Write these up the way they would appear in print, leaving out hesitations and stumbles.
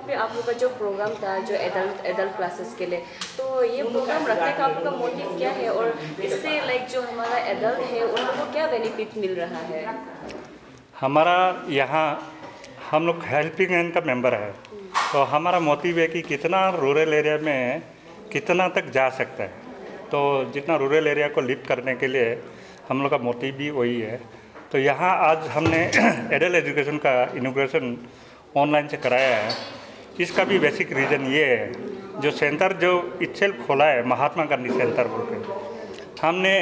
पे आप लोग का जो प्रोग्राम था जो एडल्ट क्लासेस के लिए, तो ये प्रोग्राम रखने का आप लोग का मोटिव क्या है और इससे लाइक जो हमारा एडल्ट है उन लोगों को क्या बेनिफिट मिल रहा है? हमारा यहाँ हम लोग हेल्पिंग हैंड का मेंबर है, तो हमारा मोटिव है कि कितना रूरल एरिया में कितना तक जा सकता है। तो जितना रूरल एरिया को लिफ्ट करने के लिए हम लोग का मोटिव भी वही है। तो यहाँ आज हमने एडल्ट एजुकेशन का इनॉग्रेशन ऑनलाइन से कराया है। इसका भी बेसिक रीज़न ये है, जो सेंटर जो इटसेल्फ खोला है महात्मा गांधी सेंटर बोल के, हमने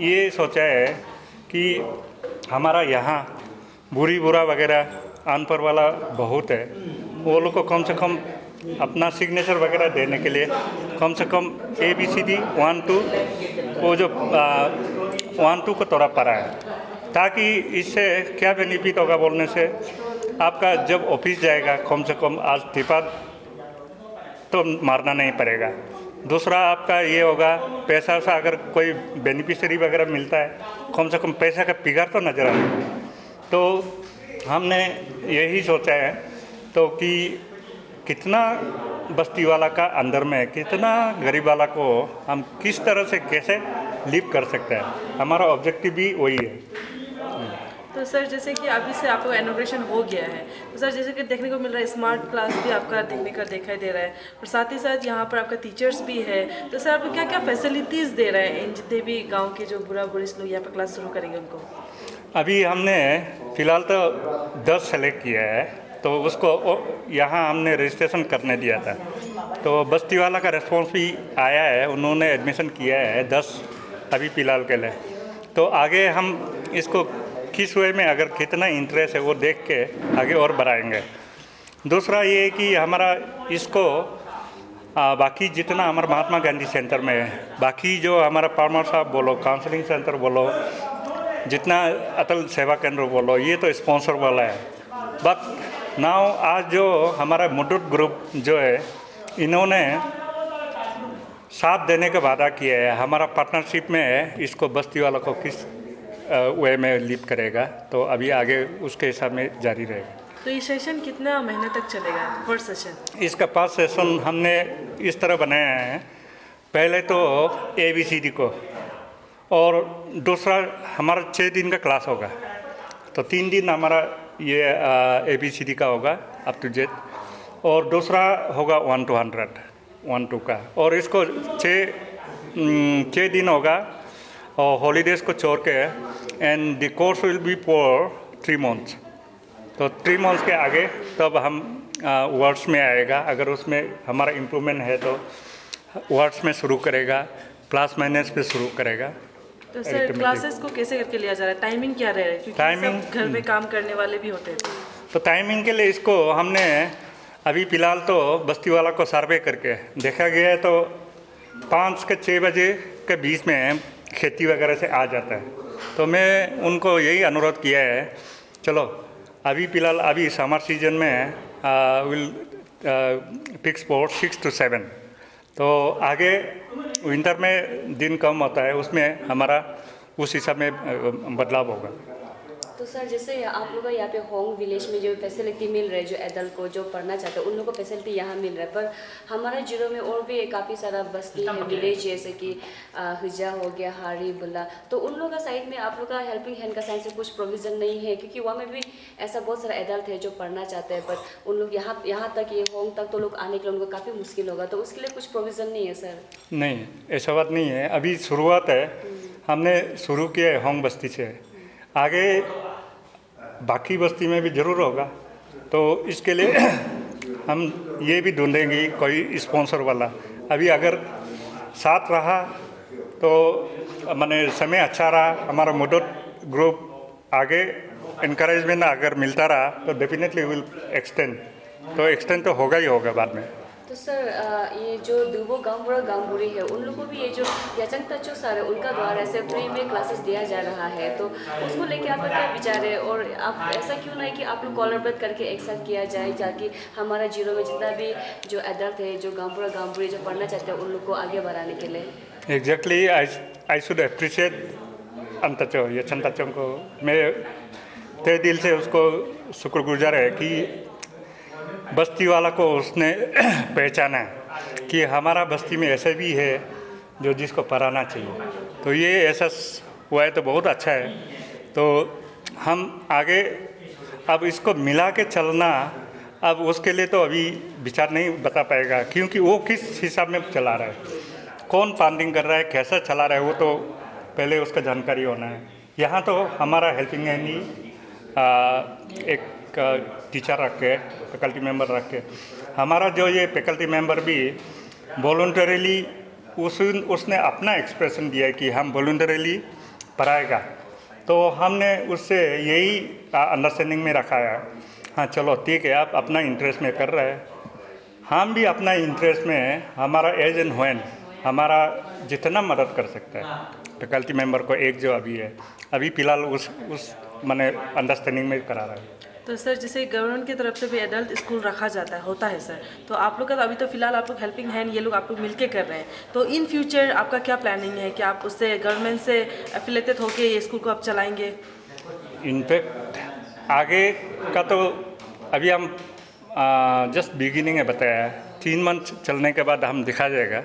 ये सोचा है कि हमारा यहाँ बुरी बुरा वगैरह अनपढ़ वाला बहुत है, वो लोग को कम से कम अपना सिग्नेचर वगैरह देने के लिए कम से कम ABCD 1 2 वो जो 1 2 को थोड़ा पढ़ा है, ताकि इससे क्या बेनिफिट होगा बोलने से, आपका जब ऑफिस जाएगा कम से कम आज टिपा तो मारना नहीं पड़ेगा। दूसरा आपका ये होगा, पैसा से अगर कोई बेनिफिशियरी वगैरह मिलता है कम से कम पैसा का फिगर तो नज़र आएगा। तो हमने यही सोचा है तो कि कितना बस्ती वाला का अंदर में कितना गरीब वाला को हम किस तरह से कैसे लिव कर सकते हैं, हमारा ऑब्जेक्टिव भी वही है। तो सर जैसे कि अभी से आपका इनॉग्रेशन हो गया है, तो सर जैसे कि देखने को मिल रहा है स्मार्ट क्लास भी आपका दिखाई दे रहा है, और साथ ही साथ यहाँ पर आपका टीचर्स भी है। तो सर आपको क्या क्या फैसिलिटीज़ दे रहे हैं इन जितने भी गांव के जो बुरा बुरी लोग यहाँ पर क्लास शुरू करेंगे उनको? अभी हमने फ़िलहाल तो 10 सेलेक्ट किया है, तो उसको यहाँ हमने रजिस्ट्रेशन करने दिया था, तो बस्ती वाला का रिस्पॉन्स भी आया है, उन्होंने एडमिशन किया है 10 अभी फ़िलहाल के लिए। तो आगे हम इसको किस वे में अगर कितना इंटरेस्ट है वो देख के आगे और बढ़ाएंगे। दूसरा ये है कि हमारा इसको बाकी जितना हमारा महात्मा गांधी सेंटर में है, बाकी जो हमारा फार्मर साहब बोलो, काउंसलिंग सेंटर बोलो, जितना अटल सेवा केंद्र बोलो, ये तो स्पॉन्सर वाला है। बट नाउ आज जो हमारा मुडुट ग्रुप जो है, इन्होंने साथ देने का वादा किया है, हमारा पार्टनरशिप में है, इसको बस्ती वालों को किस वे में लीड करेगा, तो अभी आगे उसके हिसाब में जारी रहेगा। तो ये सेशन कितना महीने तक चलेगा फर्स्ट सेशन? इसका 5 सेशन हमने इस तरह बनाया है, पहले तो ABCD को, और दूसरा हमारा 6 दिन का क्लास होगा, तो 3 दिन हमारा ये ABCD का होगा अप टू जेड, और दूसरा होगा 1 to 100 का, और इसको 6 दिन होगा और हॉलीडेज़ को छोड़ के, and the course will be for 3 months। तो 3 months के आगे तब हम वर्ड्स में आएगा, अगर उसमें हमारा इम्प्रूवमेंट है तो वर्ड्स में शुरू करेगा, क्लास मैनेज पे शुरू करेगा। तो सर क्लासेस को कैसे करके लिया जा रहा है, टाइमिंग क्या रह रहा है, क्योंकि टाइमिंग सब घर में काम करने वाले भी होते हैं? तो टाइमिंग के लिए इसको हमने अभी फ़िलहाल तो बस्ती वाला को सर्वे करके देखा गया है, तो 5 से 6 बजे के बीच में खेती वगैरह से आ जाता है। तो मैं उनको यही अनुरोध किया है, चलो अभी फ़िलहाल अभी समर सीजन में विल फिक्स फॉर 6 to 7, तो आगे विंटर में दिन कम होता है, उसमें हमारा उस हिसाब में बदलाव होगा। तो सर जैसे आप लोग का यहाँ पे होम विलेज में जो फैसिलिटी मिल रहा है, जो एडल्ट को जो पढ़ना चाहते हैं उन लोगों को फैसिलिटी यहाँ मिल रहा है, पर हमारा जीरो में और भी काफ़ी सारा बस्ती है, विलेज, जैसे कि हुजा हो गया, हारी बुला, तो उन लोगों का साइड में आप लोग का हेल्पिंग हैंड का साइड से कुछ प्रोविज़न नहीं है? क्योंकि वहाँ में भी ऐसा बहुत सारा एडल्ट है जो पढ़ना चाहते हैं, पर उन लोग यहाँ तक ये होम तक तो लोग आने के लिए उनको काफ़ी मुश्किल होगा, तो उसके लिए कुछ प्रोविज़न नहीं है सर? नहीं, ऐसा बात नहीं है, अभी शुरुआत है, हमने शुरू किया है होम बस्ती से, आगे बाकी बस्ती में भी ज़रूर होगा, तो इसके लिए हम ये भी ढूंढेंगे कोई स्पॉन्सर वाला। अभी अगर साथ रहा तो माने समय अच्छा रहा, हमारा मुडुट ग्रुप आगे इनकरेजमेंट अगर मिलता रहा तो डेफिनेटली विल एक्सटेंड, तो एक्सटेंड तो होगा ही होगा बाद में। तो सर ये जो दुबो गाँव बुरी है उन लोगों को भी ये जो याचंग तचो सर है उनका द्वारा ऐसे फ्री में क्लासेस दिया जा रहा है, तो उसको लेके आपका क्या विचार है, और आप ऐसा क्यों नहीं कि आप लोग कॉलरबद्ध करके एक साथ किया जाए, ताकि हमारा जीरो में जितना भी जो एडल्ट है, जो गाँव बुरी जो पढ़ना चाहते हैं उन लोग को आगे बढ़ाने के लिए? एग्जैक्टली, आई शुड अप्रिशिएट अंतचो याचंग तचो को, मैं तहे दिल से उसको शुक्रगुजार है कि बस्ती वाला को उसने पहचाना कि हमारा बस्ती में ऐसे भी है जो जिसको पढ़ाना चाहिए। तो ये ऐसा हुआ है तो बहुत अच्छा है। तो हम आगे अब इसको मिला के चलना, अब उसके लिए तो अभी विचार नहीं बता पाएगा, क्योंकि वो किस हिसाब में चला रहा है, कौन फंडिंग कर रहा है, कैसा चला रहा है, वो तो पहले उसका जानकारी होना है। यहाँ तो हमारा हेल्पिंग हैंड ही एक टीचर रख के, फैकल्टी मेंबर रख के, हमारा जो ये फैकल्टी मेंबर भी वॉलंटरीली उसने अपना एक्सप्रेशन दिया है कि हम वॉलंटरीली पढ़ाएगा। तो हमने उससे यही अंडरस्टैंडिंग में रखा है, हाँ चलो ठीक है, आप अपना इंटरेस्ट में कर रहे हैं, हम भी अपना इंटरेस्ट में हमारा एज एंड व्हेन हमारा जितना मदद कर सकता है फैकल्टी मेंबर को, एक जो अभी है, अभी फ़िलहाल उस माने अंडरस्टैंडिंग में करा रहा है। तो सर जैसे गवर्नमेंट की तरफ से भी एडल्ट स्कूल रखा जाता है, होता है सर, तो आप लोग का अभी तो फिलहाल आप लोग हेल्पिंग हैंड ये लोग आप लोग मिलके कर रहे हैं, तो इन फ्यूचर आपका क्या प्लानिंग है कि आप उससे गवर्नमेंट से एफिलेटेड होकर ये स्कूल को आप चलाएंगे? इनफैक्ट आगे का तो अभी हम जस्ट बिगिनिंग है बताया है, 3 मंथ चलने के बाद हम दिखा जाएगा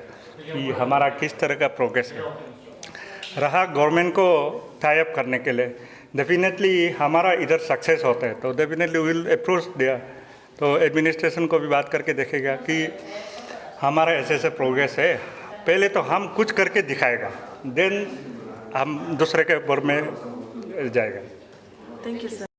कि हमारा किस तरह का प्रोग्रेस है। रहा गवर्नमेंट को टाई अप करने के लिए, डेफिनेटली हमारा इधर सक्सेस होता है तो डेफिनेटली विल अप्रोच दिया, तो एडमिनिस्ट्रेशन को भी बात करके देखेगा कि हमारा ऐसे ऐसे प्रोग्रेस है, पहले तो हम कुछ करके दिखाएगा, देन हम दूसरे के ऊपर में जाएगा। Thank you sir.